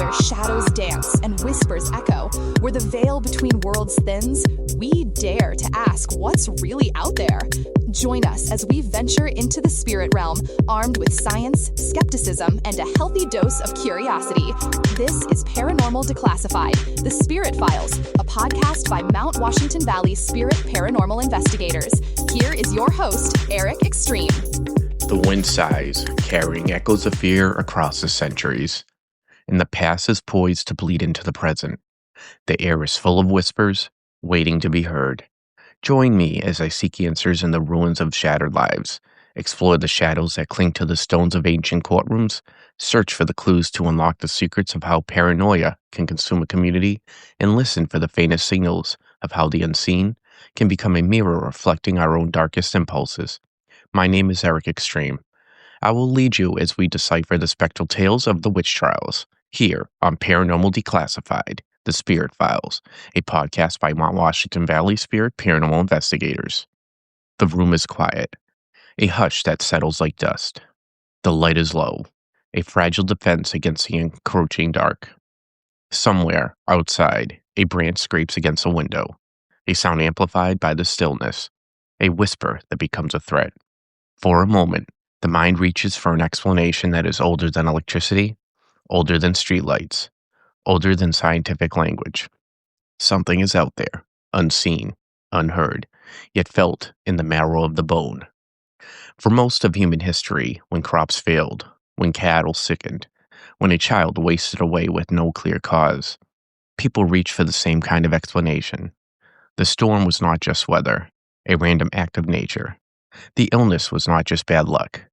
where shadows dance and whispers echo, where the veil between worlds thins, we dare to ask what's really out there. Join us as we venture into the spirit realm, armed with science, skepticism, and a healthy dose of curiosity. This is Paranormal Declassified, The Spirit Files, a podcast by Mount Washington Valley Spirit Paranormal Investigators. Here is your host, Eric Extreme. The wind sighs, carrying echoes of fear across the centuries, and the past is poised to bleed into the present. The air is full of whispers, waiting to be heard. Join me as I seek answers in the ruins of shattered lives, explore the shadows that cling to the stones of ancient courtrooms, search for the clues to unlock the secrets of how paranoia can consume a community, and listen for the faintest signals of how the unseen can become a mirror reflecting our own darkest impulses. My name is Eric Extreme. I will lead you as we decipher the spectral tales of the witch trials, here on Paranormal Declassified, The Spirit Files, a podcast by Mount Washington Valley Spirit Paranormal Investigators. The room is quiet, a hush that settles like dust. The light is low, a fragile defense against the encroaching dark. Somewhere outside, a branch scrapes against a window, a sound amplified by the stillness, a whisper that becomes a threat. For a moment, the mind reaches for an explanation that is older than electricity, older than streetlights, older than scientific language. Something is out there, unseen, unheard, yet felt in the marrow of the bone. For most of human history, when crops failed, when cattle sickened, when a child wasted away with no clear cause, people reached for the same kind of explanation. The storm was not just weather, a random act of nature. The illness was not just bad luck,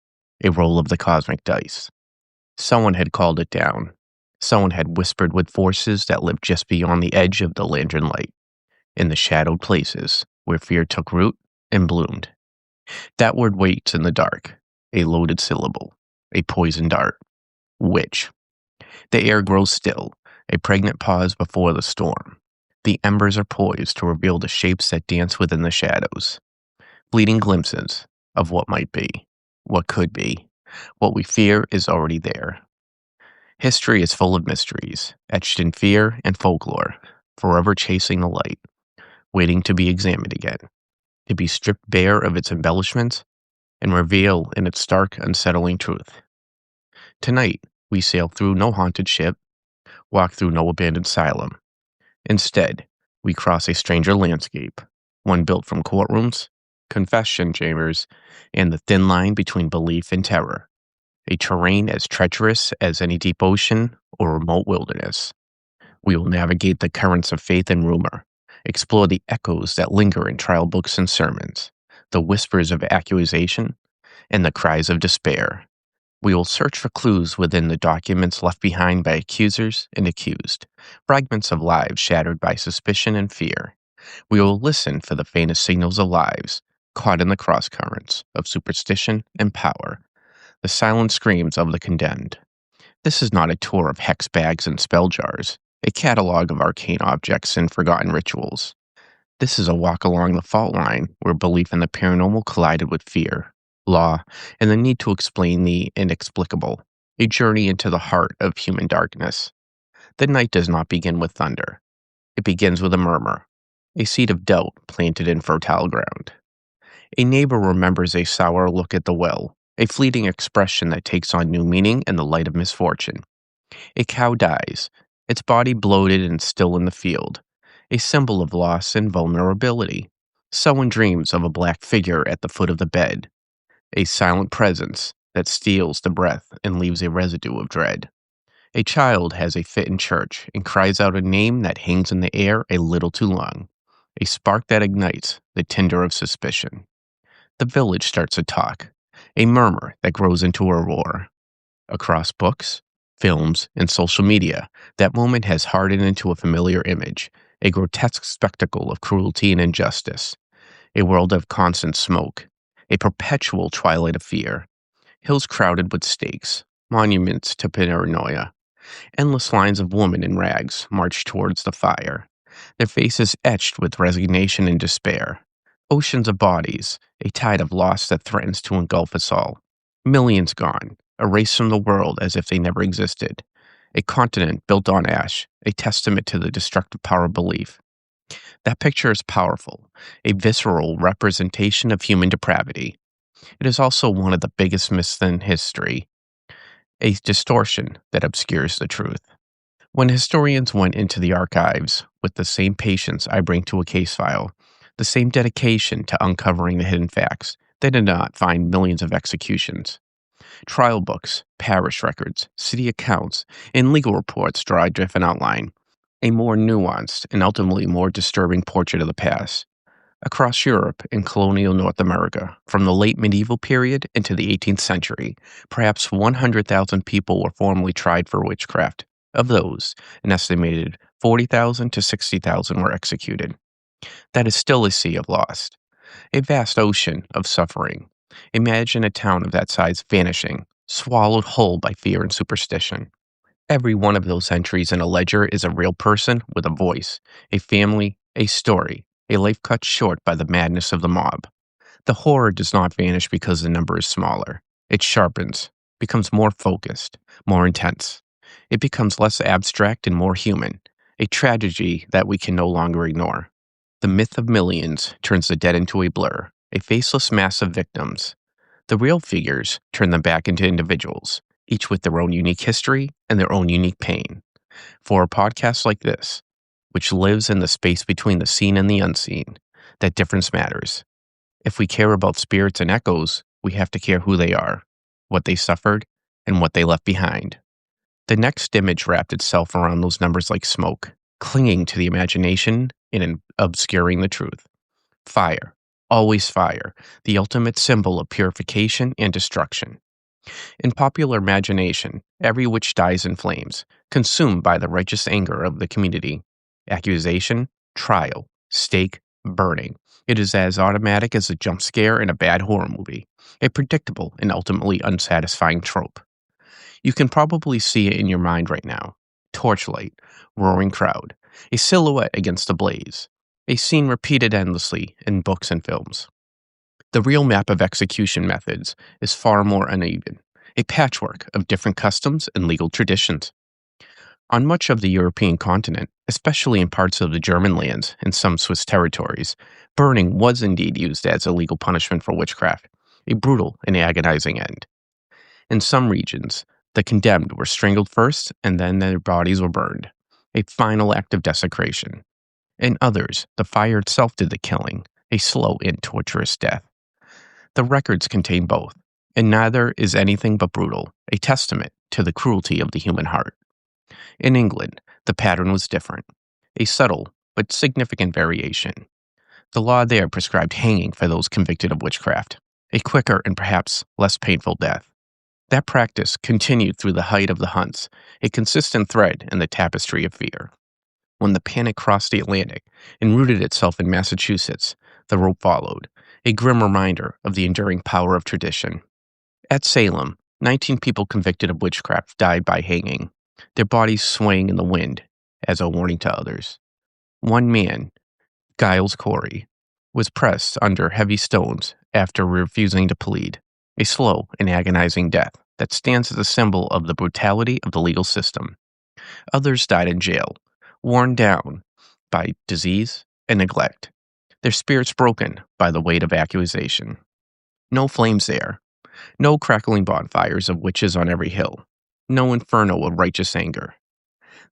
a roll of the cosmic dice. Someone had called it down. Someone had whispered with forces that lived just beyond the edge of the lantern light, in the shadowed places where fear took root and bloomed. That word waits in the dark, a loaded syllable, a poisoned dart. Witch. The air grows still, a pregnant pause before the storm. The embers are poised to reveal the shapes that dance within the shadows. Fleeting glimpses of what might be, what could be, what we fear is already there. History is full of mysteries, etched in fear and folklore, forever chasing the light, waiting to be examined again, to be stripped bare of its embellishments and reveal in its stark, unsettling truth. Tonight, we sail through no haunted ship, walk through no abandoned asylum. Instead, we cross a stranger landscape, one built from courtrooms, confession chambers, and the thin line between belief and terror, a terrain as treacherous as any deep ocean or remote wilderness. We will navigate the currents of faith and rumor, explore the echoes that linger in trial books and sermons, the whispers of accusation, and the cries of despair. We will search for clues within the documents left behind by accusers and accused, fragments of lives shattered by suspicion and fear. We will listen for the faintest signals of lives caught in the crosscurrents of superstition and power, the silent screams of the condemned. This is not a tour of hex bags and spell jars, a catalog of arcane objects and forgotten rituals. This is a walk along the fault line where belief in the paranormal collided with fear, law, and the need to explain the inexplicable, a journey into the heart of human darkness. The night does not begin with thunder. It begins with a murmur, a seed of doubt planted in fertile ground. A neighbor remembers a sour look at the well, a fleeting expression that takes on new meaning in the light of misfortune. A cow dies, its body bloated and still in the field, a symbol of loss and vulnerability. Someone dreams of a black figure at the foot of the bed, a silent presence that steals the breath and leaves a residue of dread. A child has a fit in church and cries out a name that hangs in the air a little too long, a spark that ignites the tinder of suspicion. The village starts to talk, a murmur that grows into a roar. Across books, films, and social media, that moment has hardened into a familiar image, a grotesque spectacle of cruelty and injustice, a world of constant smoke, a perpetual twilight of fear, hills crowded with stakes, monuments to paranoia. Endless lines of women in rags march towards the fire, their faces etched with resignation and despair. Oceans of bodies, a tide of loss that threatens to engulf us all. Millions gone, erased from the world as if they never existed. a continent built on ash, a testament to the destructive power of belief. That picture is powerful, a visceral representation of human depravity. It is also one of the biggest myths in history, a distortion that obscures the truth. When historians went into the archives with the same patience I bring to a case file, the same dedication to uncovering the hidden facts, they did not find millions of executions. Trial books, parish records, city accounts, and legal reports draw a different outline, a more nuanced and ultimately more disturbing portrait of the past. Across Europe and colonial North America, from the late medieval period into the 18th century, perhaps 100,000 people were formally tried for witchcraft. Of those, an estimated 40,000 to 60,000 were executed. That is still a sea of lost, a vast ocean of suffering. Imagine a town of that size vanishing, swallowed whole by fear and superstition. Every one of those entries in a ledger is a real person with a voice, a family, a story, a life cut short by the madness of the mob. The horror does not vanish because the number is smaller. It sharpens, becomes more focused, more intense. It becomes less abstract and more human, a tragedy that we can no longer ignore. The myth of millions turns the dead into a blur, a faceless mass of victims. The real figures turn them back into individuals, each with their own unique history and their own unique pain. For a podcast like this, which lives in the space between the seen and the unseen, that difference matters. If we care about spirits and echoes, we have to care who they are, what they suffered, and what they left behind. The next image wrapped itself around those numbers like smoke, clinging to the imagination and obscuring the truth. Fire, always fire, the ultimate symbol of purification and destruction. In popular imagination, every witch dies in flames, consumed by the righteous anger of the community. Accusation, trial, stake, burning. It is as automatic as a jump scare in a bad horror movie, a predictable and ultimately unsatisfying trope. You can probably see it in your mind right now. Torchlight, roaring crowd, a silhouette against a blaze, a scene repeated endlessly in books and films. The real map of execution methods is far more uneven, a patchwork of different customs and legal traditions. On much of the European continent, especially in parts of the German lands and some Swiss territories, burning was indeed used as a legal punishment for witchcraft, a brutal and agonizing end. In some regions, the condemned were strangled first and then their bodies were burned, a final act of desecration. In others, the fire itself did the killing, a slow and torturous death. The records contain both, and neither is anything but brutal, a testament to the cruelty of the human heart. In England, the pattern was different, a subtle but significant variation. The law there prescribed hanging for those convicted of witchcraft, a quicker and perhaps less painful death. That practice continued through the height of the hunts, a consistent thread in the tapestry of fear. When the panic crossed the Atlantic and rooted itself in Massachusetts, the rope followed, a grim reminder of the enduring power of tradition. At Salem, 19 people convicted of witchcraft died by hanging, their bodies swaying in the wind as a warning to others. One man, Giles Corey, was pressed under heavy stones after refusing to plead, a slow and agonizing death that stands as a symbol of the brutality of the legal system. Others died in jail, worn down by disease and neglect, their spirits broken by the weight of accusation. No flames there, no crackling bonfires of witches on every hill, no inferno of righteous anger.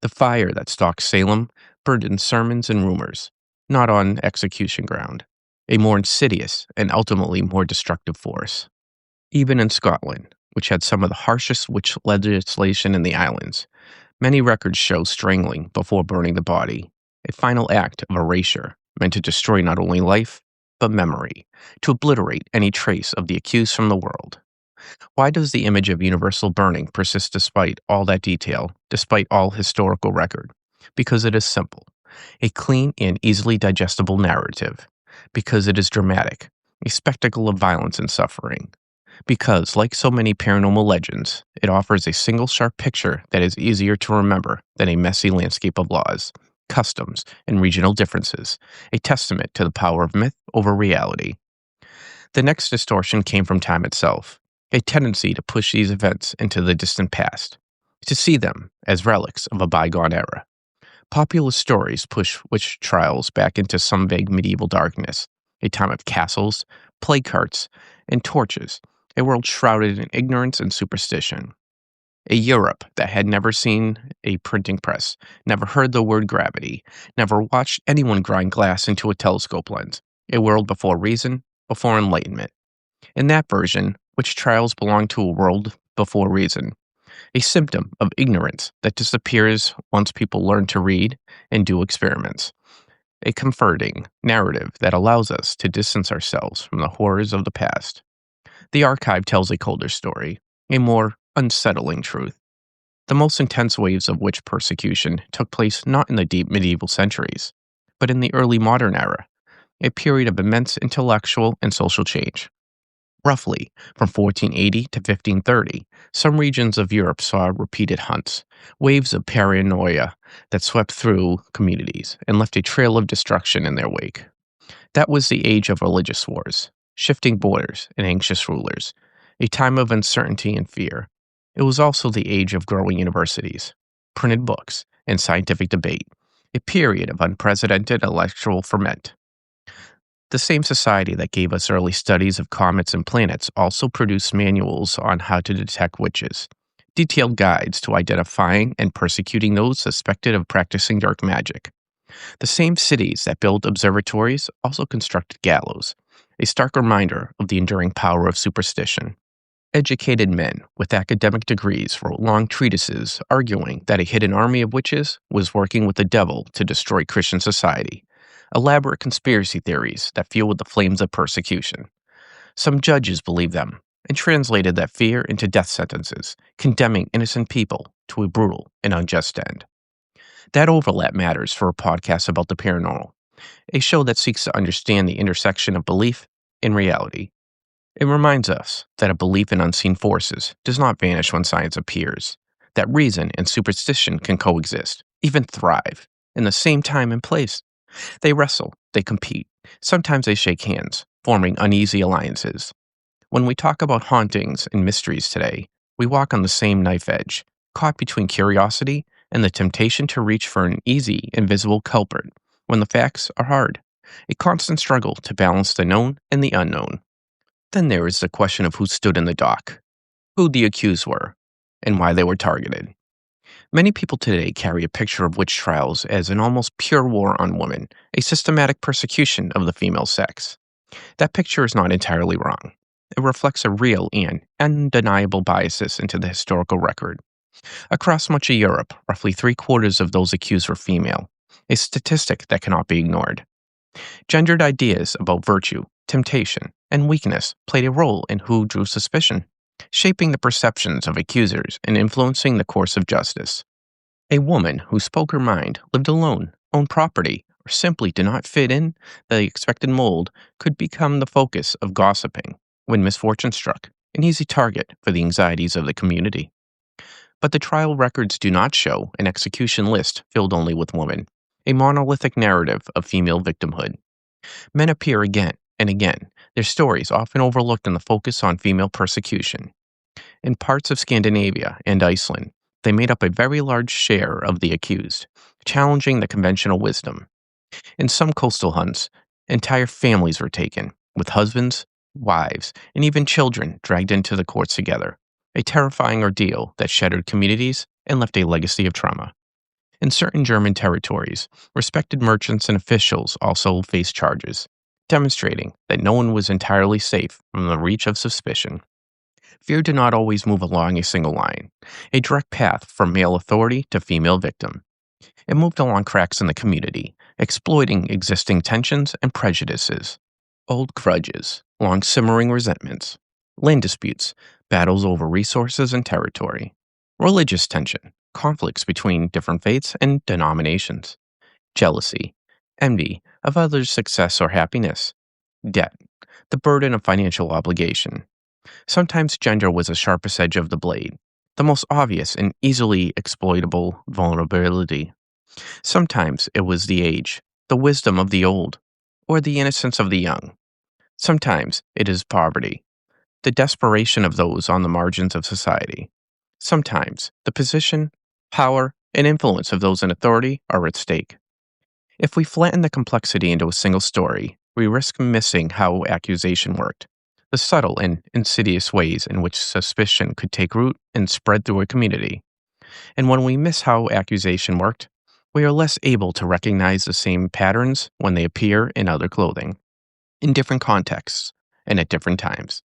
The fire that stalked Salem burned in sermons and rumors, not on execution ground, a more insidious and ultimately more destructive force. Even in Scotland, which had some of the harshest witch legislation in the islands, many records show strangling before burning the body, a final act of erasure meant to destroy not only life, but memory, to obliterate any trace of the accused from the world. Why does the image of universal burning persist despite all that detail, despite all historical record? Because it is simple, a clean and easily digestible narrative. Because it is dramatic, a spectacle of violence and suffering. Because, like so many paranormal legends, it offers a single sharp picture that is easier to remember than a messy landscape of laws, customs, and regional differences, a testament to the power of myth over reality. The next distortion came from time itself, a tendency to push these events into the distant past. to see them as relics of a bygone era. Popular stories push witch trials back into some vague medieval darkness, a time of castles, plague carts, and torches, a world shrouded in ignorance and superstition. A Europe that had never seen a printing press, never heard the word gravity, never watched anyone grind glass into a telescope lens. A world before reason, before enlightenment. In that version, witch trials belong to a world before reason, a symptom of ignorance that disappears once people learn to read and do experiments. A comforting narrative that allows us to distance ourselves from the horrors of the past. The archive tells a colder story, a more unsettling truth. The most intense waves of witch persecution took place not in the deep medieval centuries, but in the early modern era, a period of immense intellectual and social change. Roughly from 1480 to 1530, some regions of Europe saw repeated hunts, waves of paranoia that swept through communities and left a trail of destruction in their wake. That was the age of religious wars, shifting borders and anxious rulers, a time of uncertainty and fear. It was also the age of growing universities, printed books, and scientific debate, a period of unprecedented intellectual ferment. The same society that gave us early studies of comets and planets also produced manuals on how to detect witches, detailed guides to identifying and persecuting those suspected of practicing dark magic. The same cities that built observatories also constructed gallows, a stark reminder of the enduring power of superstition. Educated men with academic degrees wrote long treatises arguing that a hidden army of witches was working with the devil to destroy Christian society, elaborate conspiracy theories that fueled the flames of persecution. Some judges believed them and translated that fear into death sentences, condemning innocent people to a brutal and unjust end. That overlap matters for a podcast about the paranormal, a show that seeks to understand the intersection of belief and reality. It reminds us that a belief in unseen forces does not vanish when science appears, that reason and superstition can coexist, even thrive, in the same time and place. They wrestle, they compete, sometimes they shake hands, forming uneasy alliances. When we talk about hauntings and mysteries today, we walk on the same knife edge, caught between curiosity and the temptation to reach for an easy, invisible culprit when the facts are hard, a constant struggle to balance the known and the unknown. Then there is the question of who stood in the dock, who the accused were, and why they were targeted. Many people today carry a picture of witch trials as an almost pure war on women, a systematic persecution of the female sex. That picture is not entirely wrong. It reflects a real and undeniable biases into the historical record. Across much of Europe, roughly 3/4 of those accused were female, a statistic that cannot be ignored. Gendered ideas about virtue, temptation, and weakness played a role in who drew suspicion, shaping the perceptions of accusers and influencing the course of justice. A woman who spoke her mind, lived alone, owned property, or simply did not fit in the expected mold could become the focus of gossiping when misfortune struck, an easy target for the anxieties of the community. But the trial records do not show an execution list filled only with women, a monolithic narrative of female victimhood. Men appear again and again, their stories often overlooked in the focus on female persecution. In parts of Scandinavia and Iceland, they made up a very large share of the accused, challenging the conventional wisdom. In some coastal hunts, entire families were taken, with husbands, wives, and even children dragged into the courts together, a terrifying ordeal that shattered communities and left a legacy of trauma. In certain German territories, respected merchants and officials also faced charges, demonstrating that no one was entirely safe from the reach of suspicion. Fear did not always move along a single line, a direct path from male authority to female victim. It moved along cracks in the community, exploiting existing tensions and prejudices. Old grudges, long simmering resentments, land disputes, battles over resources and territory, religious tension, conflicts between different faiths and denominations, jealousy, envy of others' success or happiness, debt, the burden of financial obligation. Sometimes gender was the sharpest edge of the blade, the most obvious and easily exploitable vulnerability. Sometimes it was the age, the wisdom of the old, or the innocence of the young. Sometimes it is poverty, the desperation of those on the margins of society. Sometimes the position, power, and influence of those in authority are at stake. If we flatten the complexity into a single story, we risk missing how accusation worked, the subtle and insidious ways in which suspicion could take root and spread through a community. And when we miss how accusation worked, we are less able to recognize the same patterns when they appear in other clothing, in different contexts, and at different times.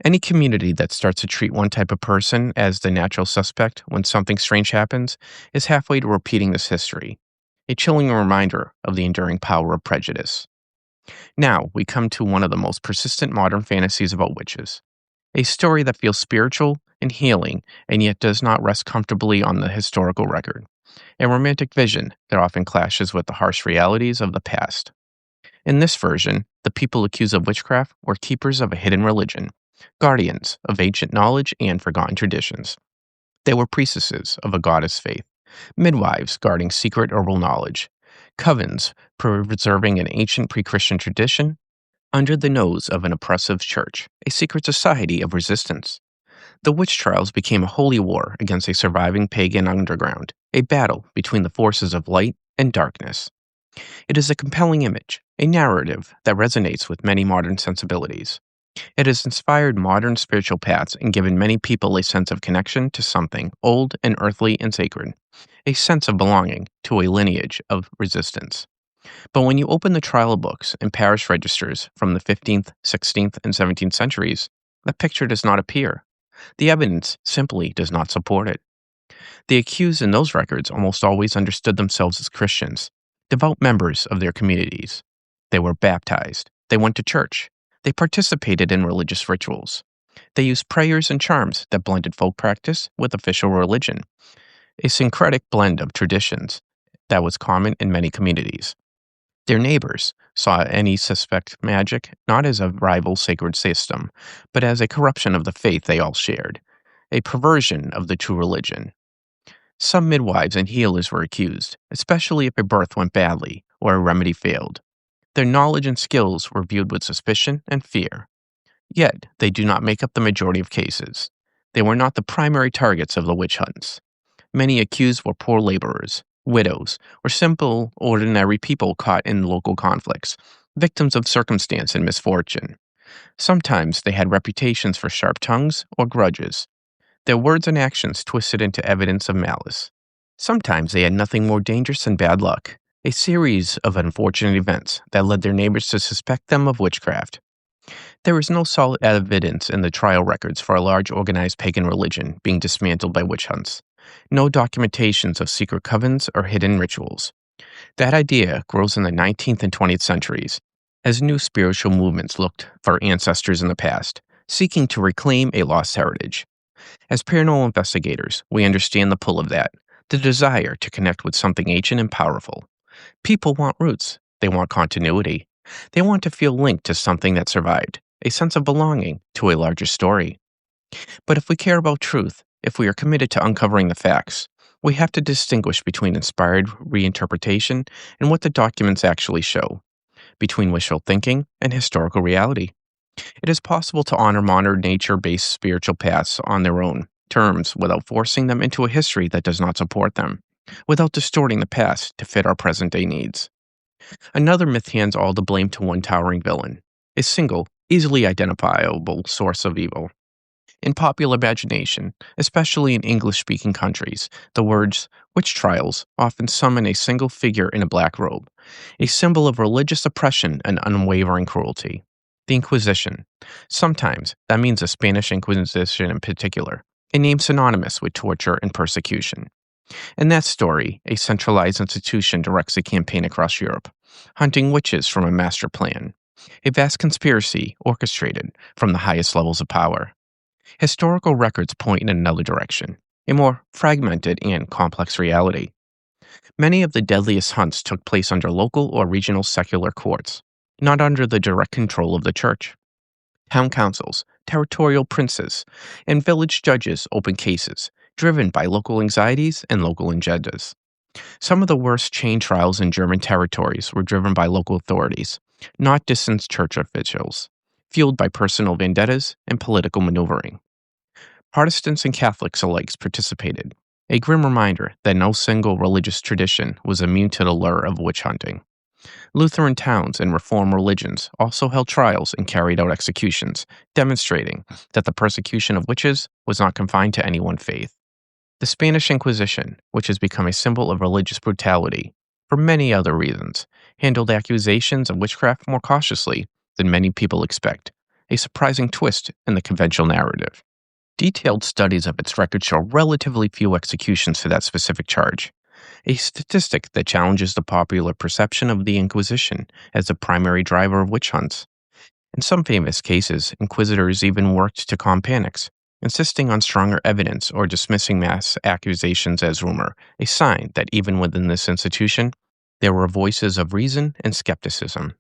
Any community that starts to treat one type of person as the natural suspect when something strange happens is halfway to repeating this history, a chilling reminder of the enduring power of prejudice. Now, we come to one of the most persistent modern fantasies about witches, a story that feels spiritual and healing and yet does not rest comfortably on the historical record, a romantic vision that often clashes with the harsh realities of the past. In this version, the people accused of witchcraft were keepers of a hidden religion, guardians of ancient knowledge and forgotten traditions. They were priestesses of a goddess faith, midwives guarding secret herbal knowledge, covens preserving an ancient pre-Christian tradition, under the nose of an oppressive church, a secret society of resistance. The witch trials became a holy war against a surviving pagan underground, a battle between the forces of light and darkness. It is a compelling image, a narrative that resonates with many modern sensibilities. It has inspired modern spiritual paths and given many people a sense of connection to something old and earthly and sacred, a sense of belonging to a lineage of resistance. But when you open the trial books and parish registers from the 15th, 16th, and 17th centuries, that picture does not appear. The evidence simply does not support it. The accused in those records almost always understood themselves as Christians, devout members of their communities. They were baptized. They went to church. They participated in religious rituals. They used prayers and charms that blended folk practice with official religion, a syncretic blend of traditions that was common in many communities. Their neighbors saw any suspect magic not as a rival sacred system, but as a corruption of the faith they all shared, a perversion of the true religion. Some midwives and healers were accused, especially if a birth went badly or a remedy failed. Their knowledge and skills were viewed with suspicion and fear. Yet, they do not make up the majority of cases. They were not the primary targets of the witch hunts. Many accused were poor laborers, widows, or simple, ordinary people caught in local conflicts, victims of circumstance and misfortune. Sometimes they had reputations for sharp tongues or grudges, their words and actions twisted into evidence of malice. Sometimes they had nothing more dangerous than bad luck, a series of unfortunate events that led their neighbors to suspect them of witchcraft. There is no solid evidence in the trial records for a large organized pagan religion being dismantled by witch hunts. No documentations of secret covens or hidden rituals. That idea grows in the 19th and 20th centuries, as new spiritual movements looked for ancestors in the past, seeking to reclaim a lost heritage. As paranormal investigators, we understand the pull of that, the desire to connect with something ancient and powerful. People want roots. They want continuity. They want to feel linked to something that survived, a sense of belonging to a larger story. But if we care about truth, if we are committed to uncovering the facts, we have to distinguish between inspired reinterpretation and what the documents actually show, between wishful thinking and historical reality. It is possible to honor modern nature-based spiritual paths on their own terms without forcing them into a history that does not support them, without distorting the past to fit our present-day needs. Another myth hands all the blame to one towering villain, a single, easily identifiable source of evil. In popular imagination, especially in English-speaking countries, the words witch trials often summon a single figure in a black robe, a symbol of religious oppression and unwavering cruelty. The Inquisition. Sometimes that means the Spanish Inquisition in particular, a name synonymous with torture and persecution. In that story, a centralized institution directs a campaign across Europe, hunting witches from a master plan, a vast conspiracy orchestrated from the highest levels of power. Historical records point in another direction, a more fragmented and complex reality. Many of the deadliest hunts took place under local or regional secular courts, not under the direct control of the church. Town councils, territorial princes, and village judges opened cases, driven by local anxieties and local agendas. Some of the worst chain trials in German territories were driven by local authorities, not distant church officials, fueled by personal vendettas and political maneuvering. Protestants and Catholics alike participated, a grim reminder that no single religious tradition was immune to the lure of witch hunting. Lutheran towns and Reformed religions also held trials and carried out executions, demonstrating that the persecution of witches was not confined to any one faith. The Spanish Inquisition, which has become a symbol of religious brutality, for many other reasons, handled accusations of witchcraft more cautiously than many people expect, a surprising twist in the conventional narrative. Detailed studies of its record show relatively few executions for that specific charge, a statistic that challenges the popular perception of the Inquisition as the primary driver of witch hunts. In some famous cases, inquisitors even worked to calm panics, insisting on stronger evidence or dismissing mass accusations as rumor, a sign that even within this institution, there were voices of reason and skepticism.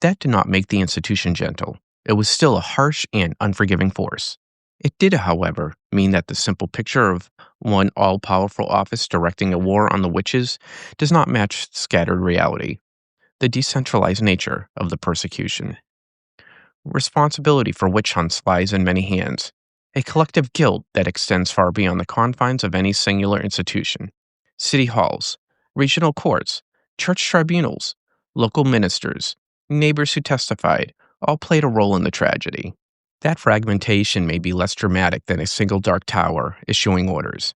That did not make the institution gentle. It was still a harsh and unforgiving force. It did, however, mean that the simple picture of one all-powerful office directing a war on the witches does not match scattered reality, the decentralized nature of the persecution. Responsibility for witch hunts lies in many hands, a collective guilt that extends far beyond the confines of any singular institution. City halls, regional courts, church tribunals, local ministers, neighbors who testified, all played a role in the tragedy. That fragmentation may be less dramatic than a single dark tower issuing orders,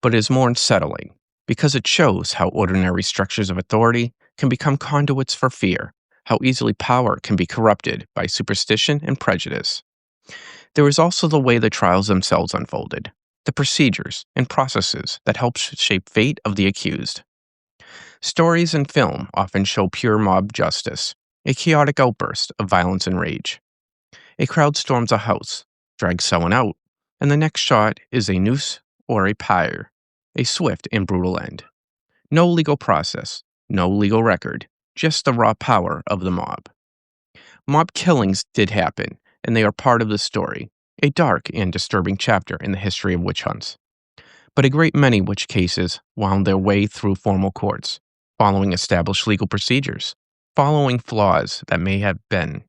but it is more unsettling because it shows how ordinary structures of authority can become conduits for fear, how easily power can be corrupted by superstition and prejudice. There is also the way the trials themselves unfolded, the procedures and processes that help shape fate of the accused. Stories and film often show pure mob justice, a chaotic outburst of violence and rage. A crowd storms a house, drags someone out, and the next shot is a noose or a pyre, a swift and brutal end. No legal process, no legal record, just the raw power of the mob. Mob killings did happen, and they are part of the story, a dark and disturbing chapter in the history of witch hunts. But a great many witch cases wound their way through formal courts, following established legal procedures, following flaws that may have been.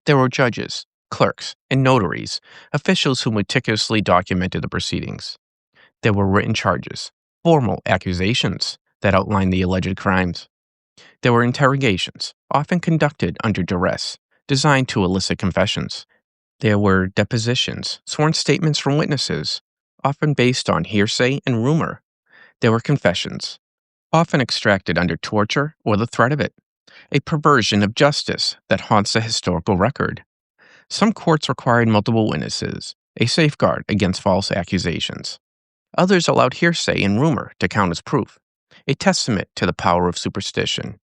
There were judges, clerks, and notaries, officials who meticulously documented the proceedings. There were written charges, formal accusations that outlined the alleged crimes. There were interrogations, often conducted under duress, designed to elicit confessions. There were depositions, sworn statements from witnesses, often based on hearsay and rumor. There were confessions, often extracted under torture or the threat of it, a perversion of justice that haunts the historical record. Some courts required multiple witnesses, a safeguard against false accusations. Others allowed hearsay and rumor to count as proof, a testament to the power of superstition.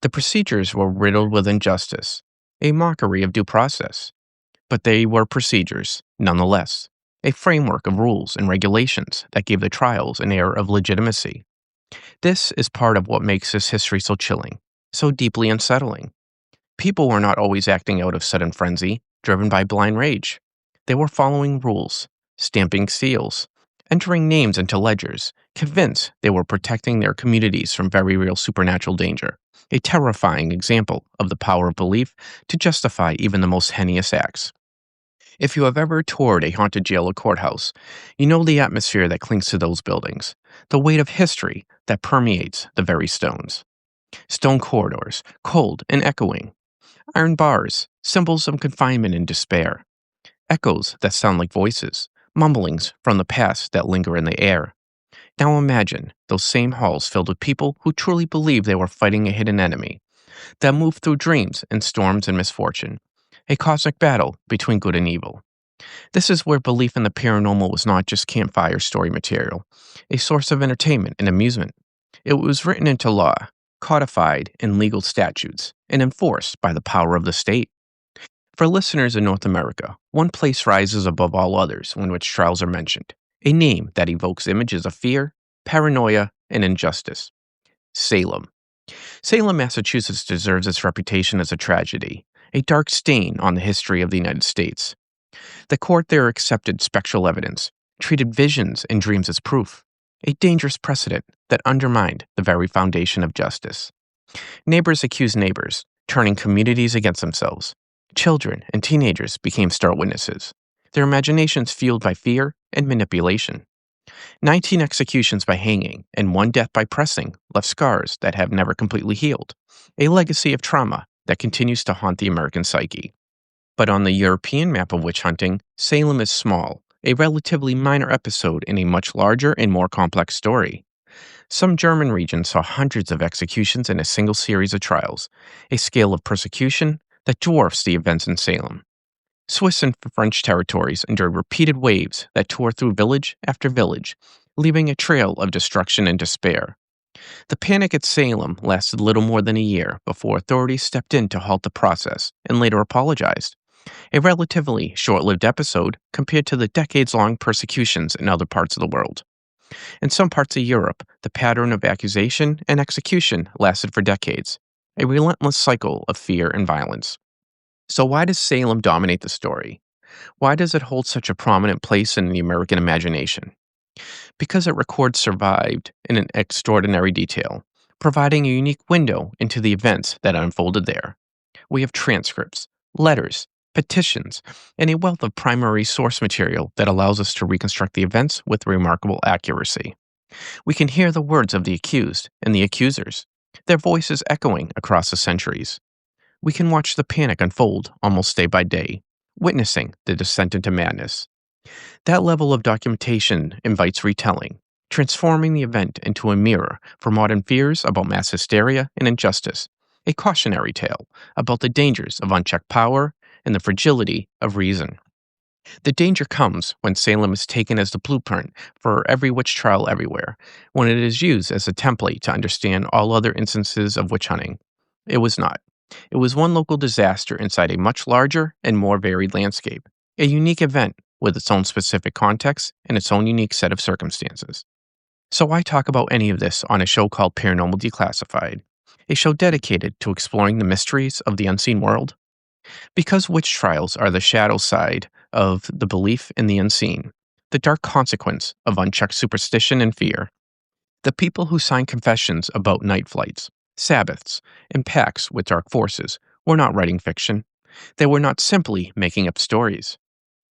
The procedures were riddled with injustice, a mockery of due process. But they were procedures, nonetheless, a framework of rules and regulations that gave the trials an air of legitimacy. This is part of what makes this history so chilling, so deeply unsettling. People were not always acting out of sudden frenzy, driven by blind rage. They were following rules, stamping seals, entering names into ledgers, convinced they were protecting their communities from very real supernatural danger, a terrifying example of the power of belief to justify even the most heinous acts. If you have ever toured a haunted jail or courthouse, you know the atmosphere that clings to those buildings, the weight of history that permeates the very stones. Stone corridors, cold and echoing. Iron bars, symbols of confinement and despair. Echoes that sound like voices, mumblings from the past that linger in the air. Now imagine those same halls filled with people who truly believed they were fighting a hidden enemy, that moved through dreams and storms and misfortune, a cosmic battle between good and evil. This is where belief in the paranormal was not just campfire story material, a source of entertainment and amusement. It was written into law, codified in legal statutes, and enforced by the power of the state. For listeners in North America, one place rises above all others when witch trials are mentioned, a name that evokes images of fear, paranoia, and injustice. Salem. Salem, Massachusetts deserves its reputation as a tragedy, a dark stain on the history of the United States. The court there accepted spectral evidence, treated visions and dreams as proof, a dangerous precedent that undermined the very foundation of justice. Neighbors accused neighbors, turning communities against themselves. Children and teenagers became star witnesses. their imaginations fueled by fear and manipulation. 19 executions by hanging and 1 death by pressing left scars that have never completely healed, a legacy of trauma that continues to haunt the American psyche. But on the European map of witch hunting, Salem is small, a relatively minor episode in a much larger and more complex story. Some German regions saw hundreds of executions in a single series of trials, a scale of persecution that dwarfs the events in Salem. Swiss and French territories endured repeated waves that tore through village after village, leaving a trail of destruction and despair. The panic at Salem lasted little more than a year before authorities stepped in to halt the process and later apologized. A relatively short-lived episode compared to the decades-long persecutions in other parts of the world. In some parts of Europe, the pattern of accusation and execution lasted for decades, a relentless cycle of fear and violence. So why does Salem dominate the story? Why does it hold such a prominent place in the American imagination? Because it records survived in an extraordinary detail, providing a unique window into the events that unfolded there. We have transcripts, letters, petitions, and a wealth of primary source material that allows us to reconstruct the events with remarkable accuracy. We can hear the words of the accused and the accusers, their voices echoing across the centuries. We can watch the panic unfold almost day by day, witnessing the descent into madness. That level of documentation invites retelling, transforming the event into a mirror for modern fears about mass hysteria and injustice, a cautionary tale about the dangers of unchecked power and the fragility of reason. The danger comes when Salem is taken as the blueprint for every witch trial everywhere, when it is used as a template to understand all other instances of witch hunting. It was not. It was one local disaster inside a much larger and more varied landscape, a unique event with its own specific context and its own unique set of circumstances. So why talk about any of this on a show called Paranormal Declassified, a show dedicated to exploring the mysteries of the unseen world? Because witch trials are the shadow side of the belief in the unseen, the dark consequence of unchecked superstition and fear. The people who signed confessions about night flights, Sabbaths, and pacts with dark forces were not writing fiction. They were not simply making up stories.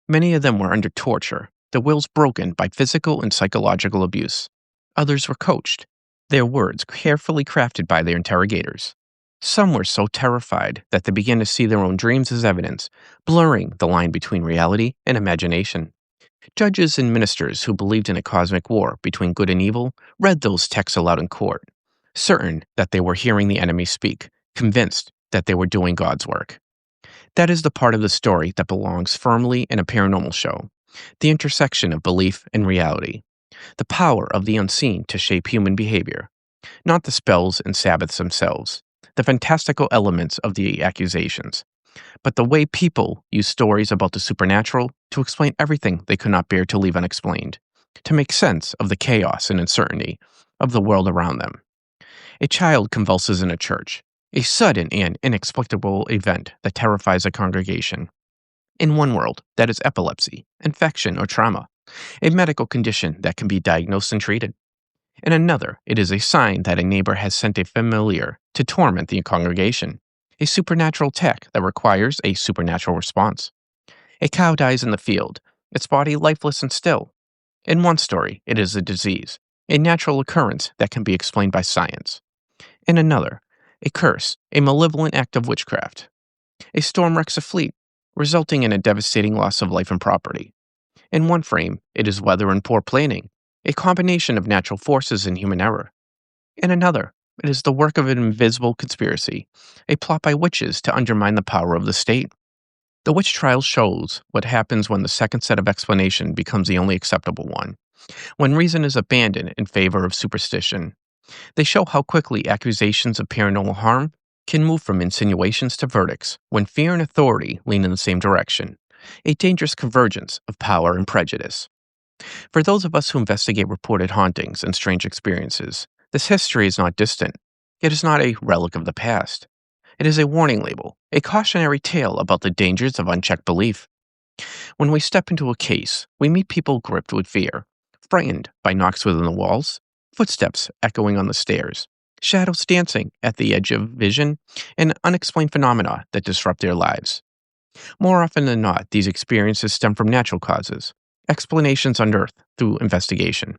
Many of them were under torture, their wills broken by physical and psychological abuse. Others were coached, their words carefully crafted by their interrogators. Some were so terrified that they began to see their own dreams as evidence, blurring the line between reality and imagination. Judges and ministers who believed in a cosmic war between good and evil read those texts aloud in court, certain that they were hearing the enemy speak, convinced that they were doing God's work. That is the part of the story that belongs firmly in a paranormal show, the intersection of belief and reality, the power of the unseen to shape human behavior, not the spells and Sabbaths themselves, the fantastical elements of the accusations, but the way people use stories about the supernatural to explain everything they could not bear to leave unexplained, to make sense of the chaos and uncertainty of the world around them. A child convulses in a church, a sudden and inexplicable event that terrifies a congregation. In one world, that is epilepsy, infection, or trauma, a medical condition that can be diagnosed and treated. In another, it is a sign that a neighbor has sent a familiar to torment the congregation, a supernatural attack that requires a supernatural response. A cow dies in the field, its body lifeless and still. In one story, it is a disease, a natural occurrence that can be explained by science. In another, a curse, a malevolent act of witchcraft. A storm wrecks a fleet, resulting in a devastating loss of life and property. In one frame, it is weather and poor planning, a combination of natural forces and human error. In another, it is the work of an invisible conspiracy, a plot by witches to undermine the power of the state. The witch trial shows what happens when the second set of explanation becomes the only acceptable one, when reason is abandoned in favor of superstition. They show how quickly accusations of paranormal harm can move from insinuations to verdicts when fear and authority lean in the same direction, a dangerous convergence of power and prejudice. For those of us who investigate reported hauntings and strange experiences, this history is not distant. It is not a relic of the past. It is a warning label, a cautionary tale about the dangers of unchecked belief. When we step into a case, we meet people gripped with fear, frightened by knocks within the walls, footsteps echoing on the stairs, shadows dancing at the edge of vision, and unexplained phenomena that disrupt their lives. More often than not, these experiences stem from natural causes, explanations unearthed through investigation.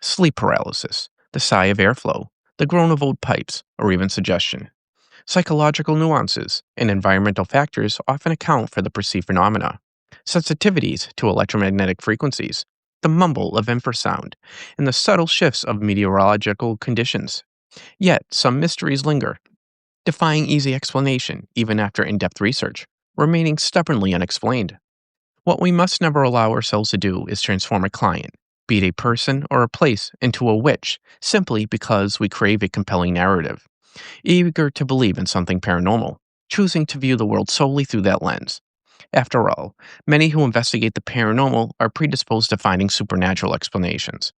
Sleep paralysis, the sigh of airflow, the groan of old pipes, or even suggestion. Psychological nuances and environmental factors often account for the perceived phenomena. Sensitivities to electromagnetic frequencies, the mumble of infrasound, and the subtle shifts of meteorological conditions. Yet, some mysteries linger, defying easy explanation even after in depth research, remaining stubbornly unexplained. What we must never allow ourselves to do is transform a client, be it a person or a place, into a witch simply because we crave a compelling narrative, eager to believe in something paranormal, choosing to view the world solely through that lens. After all, many who investigate the paranormal are predisposed to finding supernatural explanations.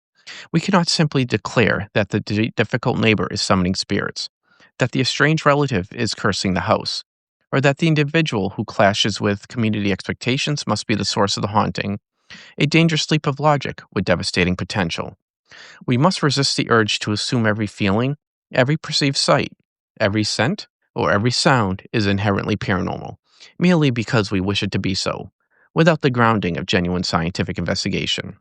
We cannot simply declare that the difficult neighbor is summoning spirits, that the estranged relative is cursing the house, or that the individual who clashes with community expectations must be the source of the haunting, a dangerous leap of logic with devastating potential. We must resist the urge to assume every feeling, every perceived sight, every scent, or every sound is inherently paranormal, merely because we wish it to be so, without the grounding of genuine scientific investigation.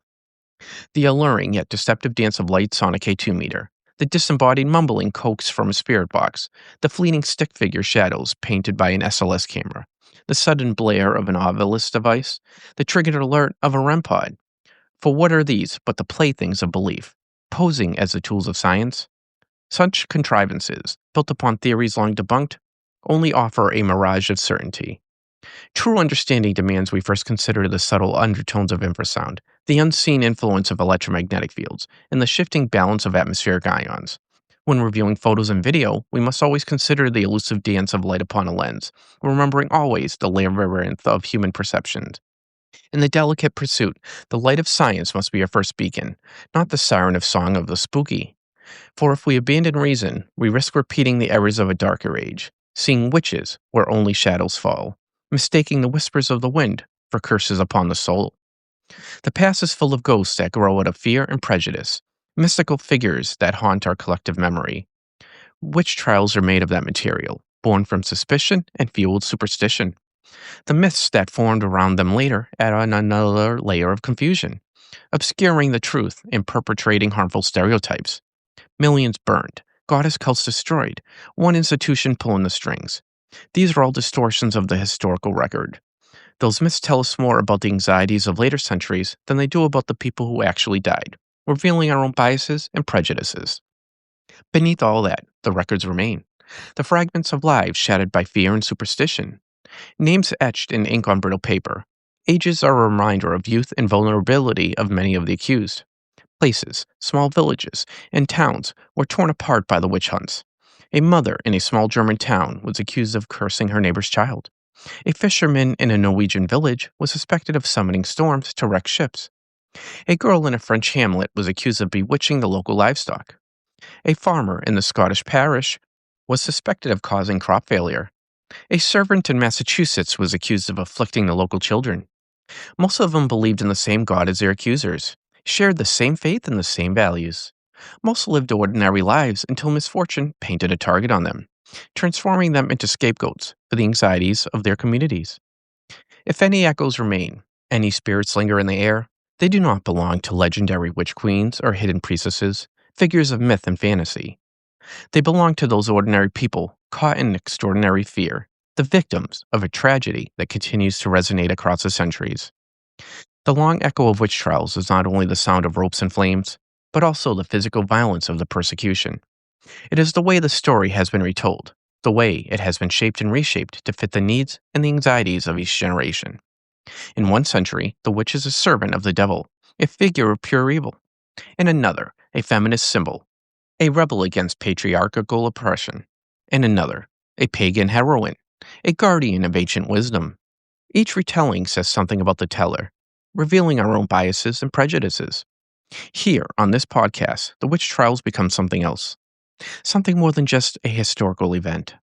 The alluring yet deceptive dance of lights on a K2 meter, the disembodied mumbling coaxed from a spirit box, the fleeting stick figure shadows painted by an SLS camera, the sudden blare of an Ovilus device, the triggered alert of a REM pod. For what are these but the playthings of belief, posing as the tools of science? Such contrivances, built upon theories long debunked, only offer a mirage of certainty. True understanding demands we first consider the subtle undertones of infrasound, the unseen influence of electromagnetic fields, and the shifting balance of atmospheric ions. When reviewing photos and video, we must always consider the elusive dance of light upon a lens, remembering always the labyrinth of human perceptions. In the delicate pursuit, the light of science must be our first beacon, not the siren of song of the spooky. For if we abandon reason, we risk repeating the errors of a darker age, seeing witches where only shadows fall, mistaking the whispers of the wind for curses upon the soul. The past is full of ghosts that grow out of fear and prejudice, mystical figures that haunt our collective memory. Witch trials are made of that material, born from suspicion and fueled superstition. The myths that formed around them later add on another layer of confusion, obscuring the truth and perpetrating harmful stereotypes. Millions burned, goddess cults destroyed, one institution pulling the strings. These are all distortions of the historical record. Those myths tell us more about the anxieties of later centuries than they do about the people who actually died, revealing our own biases and prejudices. Beneath all that, the records remain. The fragments of lives shattered by fear and superstition. Names etched in ink on brittle paper. Ages are a reminder of youth and vulnerability of many of the accused. Places, small villages, and towns were torn apart by the witch hunts. A mother in a small German town was accused of cursing her neighbor's child. A fisherman in a Norwegian village was suspected of summoning storms to wreck ships. A girl in a French hamlet was accused of bewitching the local livestock. A farmer in the Scottish parish was suspected of causing crop failure. A servant in Massachusetts was accused of afflicting the local children. Most of them believed in the same God as their accusers, shared the same faith and the same values. Most lived ordinary lives until misfortune painted a target on them, transforming them into scapegoats for the anxieties of their communities. If any echoes remain, any spirits linger in the air, they do not belong to legendary witch queens or hidden priestesses, figures of myth and fantasy. They belong to those ordinary people caught in extraordinary fear, the victims of a tragedy that continues to resonate across the centuries. The long echo of witch trials is not only the sound of ropes and flames, but also the physical violence of the persecution. It is the way the story has been retold, the way it has been shaped and reshaped to fit the needs and the anxieties of each generation. In one century, the witch is a servant of the devil, a figure of pure evil. In another, a feminist symbol, a rebel against patriarchal oppression. In another, a pagan heroine, a guardian of ancient wisdom. Each retelling says something about the teller, revealing our own biases and prejudices. Here, on this podcast, the witch trials become something else. Something more than just a historical event.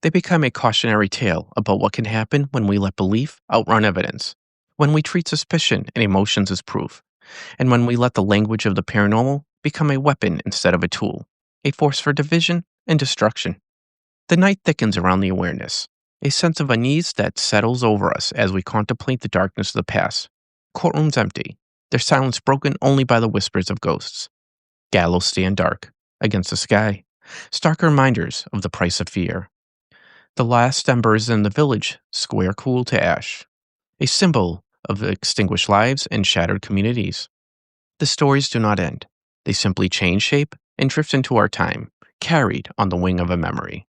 They become a cautionary tale about what can happen when we let belief outrun evidence, when we treat suspicion and emotions as proof, and when we let the language of the paranormal become a weapon instead of a tool, a force for division and destruction. The night thickens around the awareness. a sense of unease that settles over us as we contemplate the darkness of the past. Courtrooms empty, their silence broken only by the whispers of ghosts. Gallows stand dark against the sky, stark reminders of the price of fear. The last embers in the village square cool to ash, a symbol of extinguished lives and shattered communities. The stories do not end. They simply change shape and drift into our time, carried on the wing of a memory.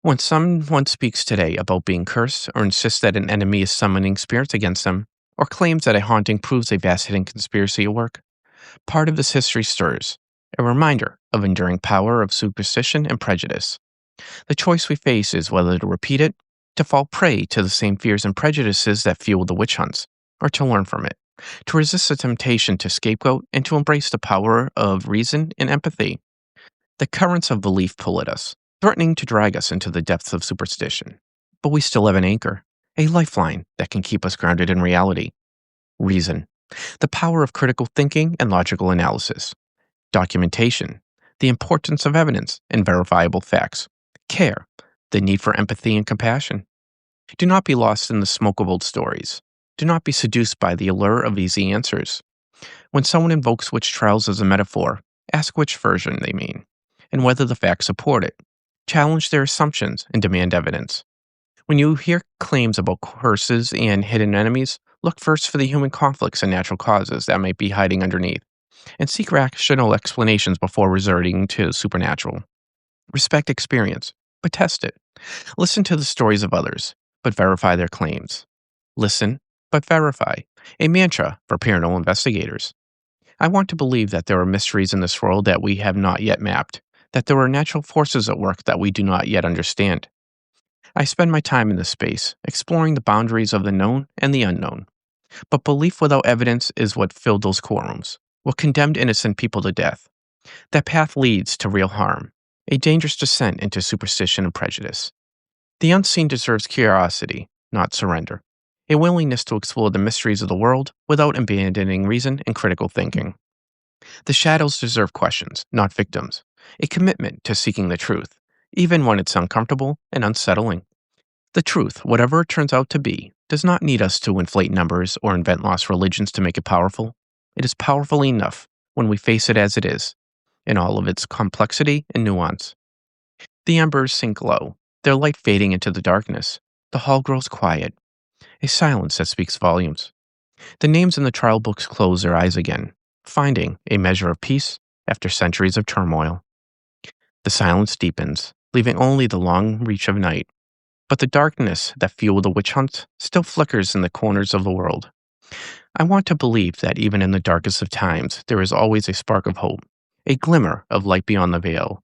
When someone speaks today about being cursed or insists that an enemy is summoning spirits against them, or claims that a haunting proves a vast hidden conspiracy at work, part of this history stirs, a reminder of enduring power of superstition and prejudice. The choice we face is whether to repeat it, to fall prey to the same fears and prejudices that fuel the witch hunts, or to learn from it, to resist the temptation to scapegoat and to embrace the power of reason and empathy. The currents of belief pull at us, threatening to drag us into the depths of superstition. But we still have an anchor, a lifeline that can keep us grounded in reality. Reason, the power of critical thinking and logical analysis. Documentation, the importance of evidence and verifiable facts. Care, the need for empathy and compassion. Do not be lost in the smoke of old stories. Do not be seduced by the allure of easy answers. When someone invokes witch trials as a metaphor, ask which version they mean, and whether the facts support it. Challenge their assumptions and demand evidence. When you hear claims about curses and hidden enemies, look first for the human conflicts and natural causes that might be hiding underneath, and seek rational explanations before resorting to supernatural. Respect experience, but test it. Listen to the stories of others, but verify their claims. Listen, but verify, a mantra for paranormal investigators. I want to believe that there are mysteries in this world that we have not yet mapped, that there are natural forces at work that we do not yet understand. I spend my time in this space, exploring the boundaries of the known and the unknown. But belief without evidence is what filled those courtrooms, what condemned innocent people to death. That path leads to real harm, a dangerous descent into superstition and prejudice. The unseen deserves curiosity, not surrender, a willingness to explore the mysteries of the world without abandoning reason and critical thinking. The shadows deserve questions, not victims, a commitment to seeking the truth, even when it's uncomfortable and unsettling. The truth, whatever it turns out to be, does not need us to inflate numbers or invent lost religions to make it powerful. It is powerful enough when we face it as it is, in all of its complexity and nuance. The embers sink low, their light fading into the darkness. The hall grows quiet, a silence that speaks volumes. The names in the trial books close their eyes again, finding a measure of peace after centuries of turmoil. The silence deepens, leaving only the long reach of night. But the darkness that fueled the witch hunt still flickers in the corners of the world. I want to believe that even in the darkest of times, there is always a spark of hope, a glimmer of light beyond the veil.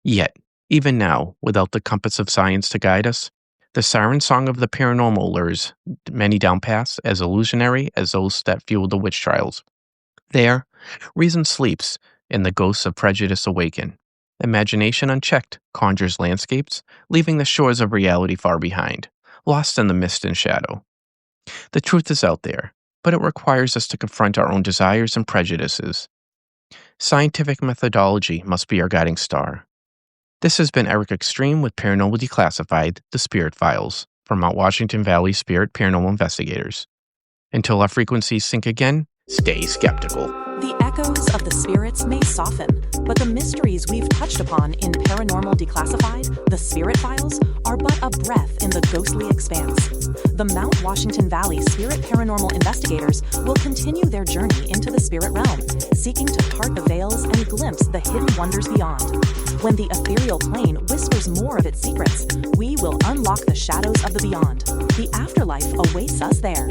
Yet, even now, without the compass of science to guide us, the siren song of the paranormal lures many down paths as illusionary as those that fueled the witch trials. There, reason sleeps, and the ghosts of prejudice awaken. Imagination unchecked conjures landscapes, leaving the shores of reality far behind, lost in the mist and shadow. The truth is out there, but it requires us to confront our own desires and prejudices. Scientific methodology must be our guiding star. This has been Eric Extreme with Paranormal Declassified, The Spirit Files, from Mount Washington Valley Spirit Paranormal Investigators. Until our frequencies sync again, stay skeptical. The echoes of the spirits may soften, but the mysteries we've touched upon in Paranormal Declassified, The Spirit Files, are but a breath in the ghostly expanse. The Mount Washington Valley Spirit Paranormal Investigators will continue their journey into the spirit realm, seeking to part the veils and glimpse the hidden wonders beyond. When the ethereal plane whispers more of its secrets, we will unlock the shadows of the beyond. The afterlife awaits us there.